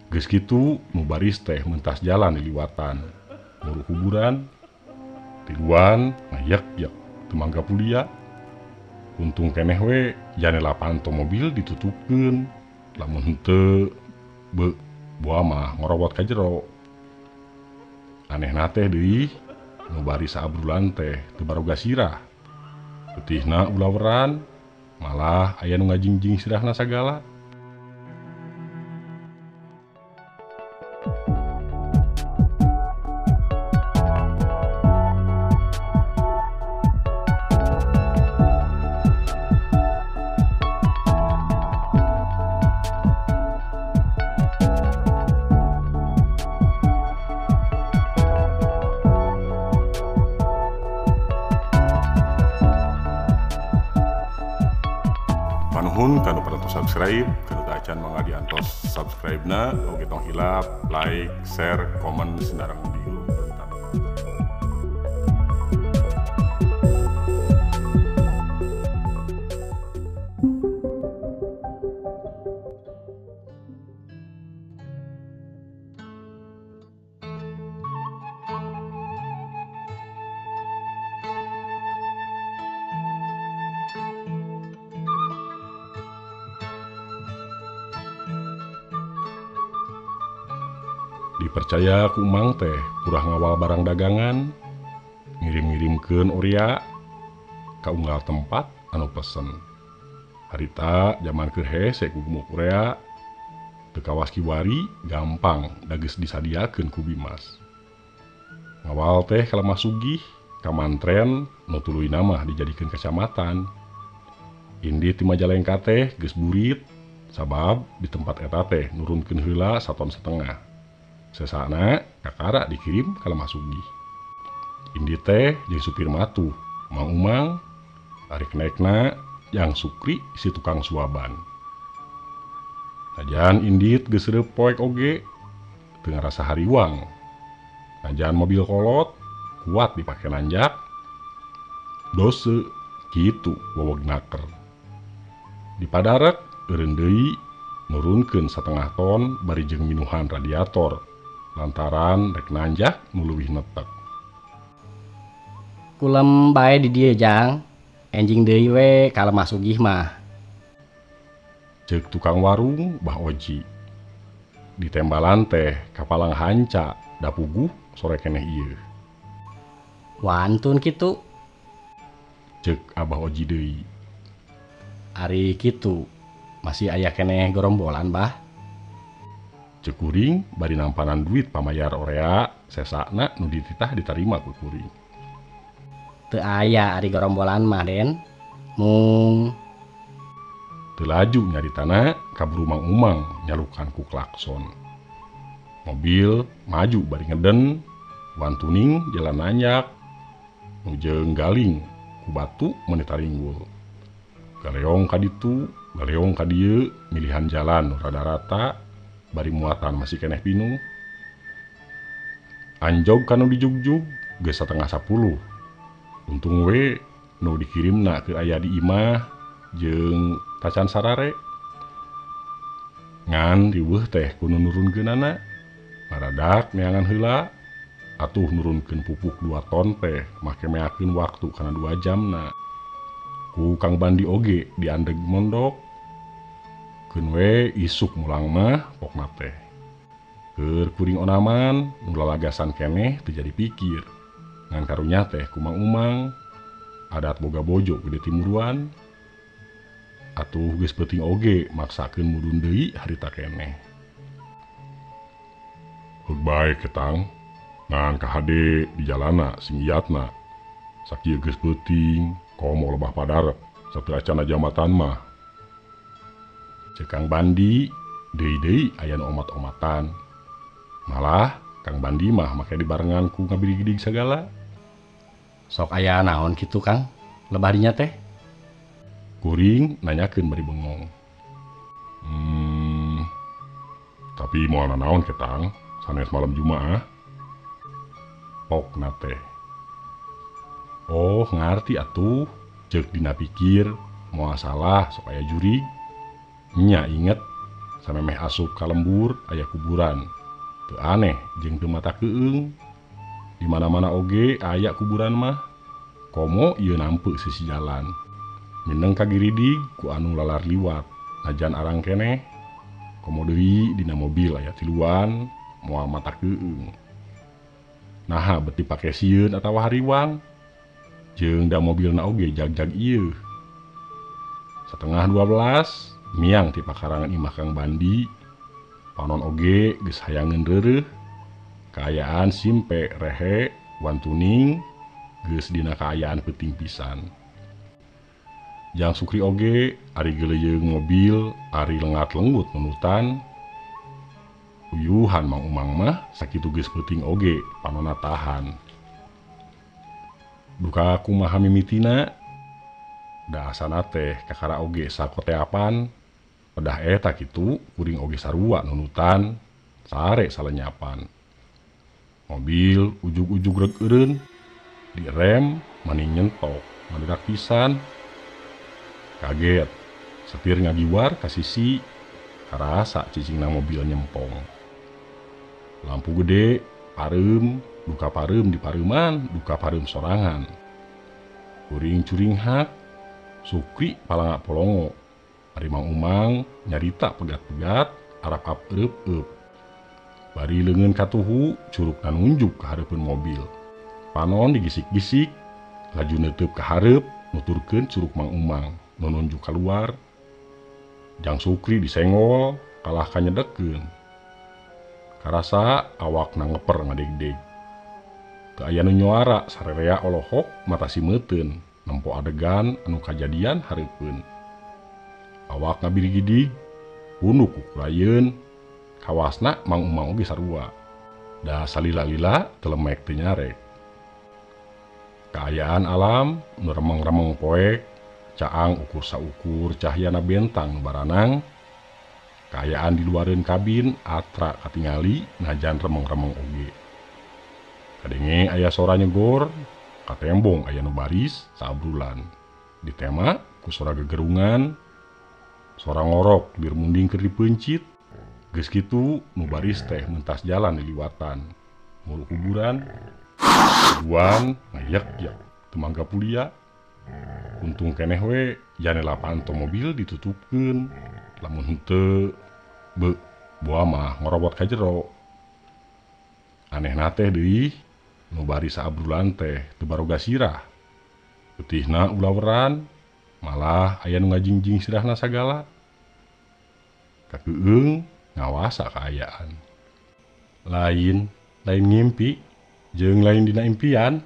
Geus kitu nu baris teh mentas jalan diliwatan. Muru kuburan, tiluan ngayak-yak teu mangga pulia. Untung keneh we janela panto mobil ditutupkeun. Lamun henteu boa mah ngorowot ka jero. Anehna teh deui nu bari saabrulan teh teu baroga sirah. Putihna ulaweran, malah aya nu ngajingjing sirahna sagala. Panuhun kanu parantos subscribe, kanu teu acan mangga diantos subscribe-na, oge tong hilap, like, share, komen, sinareng di hulu bentar. Dipercaya ku Mang teh purah ngawal barang dagangan, ngirim-ngirimkeun orea ka unggal tempat anu pesen. Harita zaman keur hese ku gumuk orea teu kawas kiwari gampang da geus disadiakeun ku Bimas. Ngawal teh kalemah sugih ka mantren nu tuluy mah dijadikeun kacamatan. Indi ti Majalengka teh geus burit sabab di tempat eta teh nurunkeun heula 1,5 ton. Sesana kakara dikirim ka Lemah Sugih. Indi teh jeung supir matuh, Mang Umang, ari kenekna Jang Sukri si tukang suaban. Najan Indit geus reup poek oge, teu ngarasa hariwang. Najan mobil kolot, kuat dipake nanjak, dose kitu wewegnaker. Dipadarek eureun deui nurunkeun 1,5 ton bari jeung minuhan radiator. Lantaran rek nanjak nu leuwih netek. Kulem bae di dieu Jang, enjing deui we ka Lemah Sugih mah. Ceuk tukang warung Bah Oji. Ditembalan teh kapalang hanca da puguh sore keneh ieu. Wantun kitu, Ceuk Abah Oji deui. ari kitu masih aya keneh gorombolan Bah. Ceuk kuring bari nampanan duit pamayar orea sesana nu dititah ditarima ku kuring. Teu aya ari gorombolan mah Den. Mung Teu laju nyaritana kaburu Mang Umang nyalukan ku klakson. Mobil maju bari ngeden, wantuning jalan nanjak, nu jeung galing ku batu meuni taringgul. Galeong ka ditu, galeong ka dieu, milihan jalan nu rada rata, bari muatan masih keneh pinu. Anjog kanu dijugjug geus 9:30. Untung we nu dikirimna keur aya di imah jeung tacan sarare. Ngan riweuh teh kudu nurunkeunana. Maradak neangan heula, atuh nurunkeun pupuk 2 ton teh make meakeun waktu kana 2 jamna. Ku Kang Bandi oge diandeg mondok. Keun we isuk mulang mah pokna teh. Keur kuring onaman nu lalagasan keneh teu jadi pikir. Ngan karunya teh ku Mang Umang adat boga bojo gede timuruan. Atuh geus peuting oge maksakeun mudun deui harita keneh. Heug bae ketang, ngan ka hade di jalana sing iyatna. Sakieu geus peuting, komo lebah padarek, sateu acan jambatan mah. Ceuk Kang Bandi, deui-deui aya nu omat-omatan. Malah Kang Bandi mah make dibarengan ku ngabidig-bidig sagala. sok aya naon kitu Kang? Lebah dinya teh? Kuring nanyakeun bari bengong. Tapi moal naon ketang, sanes malam Jumaah. Pokna teh. Oh, ngarti atuh, ceuk dina pikir moal salah sok aya jurig. Nya inget samemeh asup ka lembur aya kuburan. Teu aneh jeung teu mata keung. Di mana-mana oge aya kuburan mah. Komo ieu nampeu sisi jalan. Mineng ka giridig ku anu lalar liwat. Najan arang keneh. Komo deui dina mobil aya tiluan moal mata keung. Naha beti pake sieun atawa hariwang. Jeung da mobilna oge jag-jag ieu. Setengah 12 miang ti pakarangan imah Kang Bandi. Panon oge geus hayangeun reureuh. Kaayaan simpe rehe wantuning geus dina kaayaan peuting pisan. Jang Sukri oge ari geuleyeung mobil ari lengat lenggut nunutan. Uyuhan Mang Umang mah sakitu geus peuting oge panonna tahan. Duka kumaha mimitina da asana teh kakara oge sakoteapan. Pedah eta kitu kuring oge sarua nunutan sare salenyapan. Mobil ujug-ujug reg eureun direm maning nyentok ngadedak pisan. Kaget setir ngagiwar ka sisi karasa cicingna mobil nyempong. Lampu gede pareum duka pareum di pareuman duka pareum sorangan. Kuring curing hak Sukri palangak polongo. Ari Mang Umang nyarita pegat-pegat arap eup-eup. Bari leungeun katuhu curugna nunjuk ka hareupeun mobil. Panon digisik-gisik laju neuteup ka hareup nuturkeun curug Mang Umang nu nunjuk kaluar. Jang Sukri disenggol kalah kanyedekeun. Karasa awakna ngeper ngadeg-deg. Teu aya nu nyoara sarerea olohok mata simeuteun nempo adegan anu kajadian hareupeun. Awak ngabirigidig punuk kukurayeun kawasna Mang Umang oge sarua. Da salila-lila telemek teu nyarek. Kaayaan alam nu remeng-remeng poek caang ukur saukur cahyana bentang nu baranang. Kaayaan di luareun kabin atra katingali najan remeng-remeng oge. Kadenge aya sora nyegor katembong aya nu baris saabrulan. Ditema ku sora gegerungan. Sora ngorok bir munding keur dipeuncit. Geus kitu nu baris teh mentas jalan diliwatan. Mulu kuburan. Kuburan ngayek-yak teu mangga pulia. Untung keneh we janela panto mobil ditutupkeun. Lamun henteu boa mah ngorobot ka jero. Anehna teh deui nu bari saabrulan teh teu baroga sirah. Putihna ulaweran malah aya nu ngajingjing sirahna sagala. Kakeueung ngawasa kaayaan. Lain ngimpi jeung lain dina impian.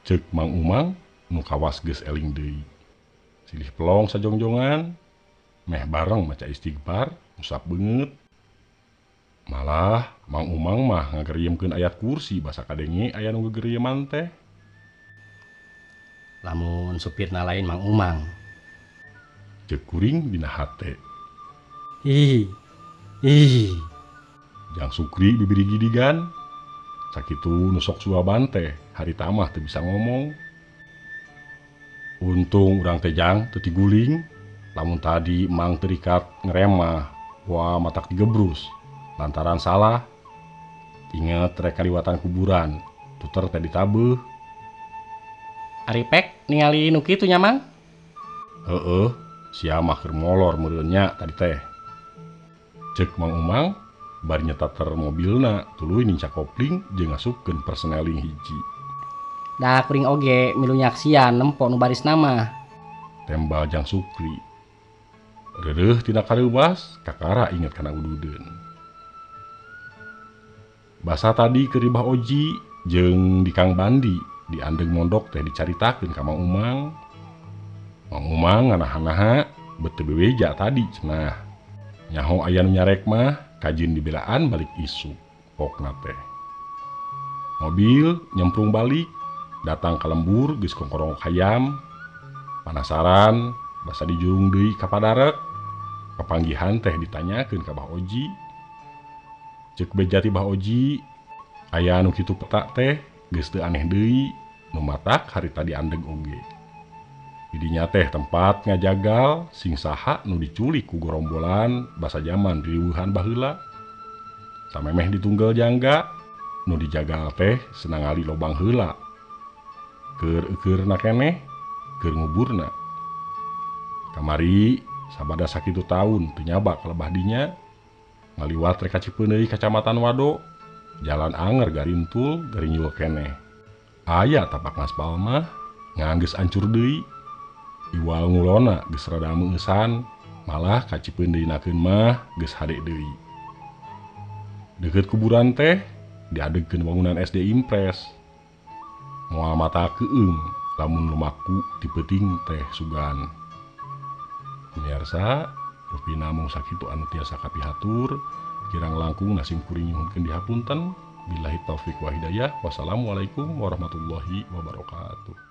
Ceuk Mang Umang nu kawas geus eling deui. Silih pelong sajongjongan meh bareng maca istighfar musap beungeut. Malah Mang Umang mah ngagerieumkeun ayat kursi basa kadenge aya nu gegerieman teh. Lamun supirna lain Mang Umang. Ceuk kuring dina hate. Ih. Jang Sukri bibirigidigan. Sakitu nu sok suaban teh harita mah teu bisa ngomong. Untung urang teh jang teu tiguling. Lamun tadi Mang terikat ngerem mah wah matak digebrus. Lantaran salah. Inget rek kaliwatan kuburan. Tuter teh ditabeuh. Ari pek ningali nu kitu nya Mang. Heueuh, sia mah keur molor meureunnya tadi teh. Ceuk Mang Umang bari nyetater mobilna tuluy ninca kopling jeung ngasupkeun persneling hiji. Da kuring oge milu nyaksian nempo nu barisna mah. Tembal Jang Sukri. Reureuh tina kareuwas kakara inget kana ududeun. Basa tadi keur di Bah Oji jeung di Kang Bandi di andeng mondok teh dicaritakeun ka Mang Umang. Mang Umang nganaha-naha beuteung bebeja tadi cenah. Nyaho aya nu nyarek mah kajieun dibelaan balik isu pokna teh. Mobil nyemprung balik datang ka lembur geus kongkorong hayam. Panasaran basa dijurung deui ka padarek. Papanggihan teh ditanyakeun ka Bah Oji. Ceuk beja ti Bah Oji aya nu kitu peta teh geus teu aneh deui nu matak harita diandeg oge. Didinya teh tempat ngajagal sing saha nu diculik ku gorombolan basa zaman riweuhan baheula. Samemeh ditunggal jangga nu dijagal teh senang ngali lobang heula. Keur keneh keur nguburna. Kamari sabada sakitu tahun teu nyaba kalebah dinya ngaliwat rek ka Cipeuneuy Kacamatan Wado. Jalan anger garintul garinyul keneh. Aya tapak ngaspal mah nganggeus ancur deui. Iwal ngulona geus rada meungesan, malah ka Cipeundeuy-nakeun mah geus hade deui. Deukeut kuburan teh diadegkeun bangunan SD Impres. Moal mata keung lamun lumaku di peuting teh sugan. Pemirsa, rupina mung sakitu anu tiasa kapihatur, kirang langkung nasim kuring nyuhunkeun dihapunten. Billahi taufik wa hidayah. Wassalamualaikum warahmatullahi wabarakatuh.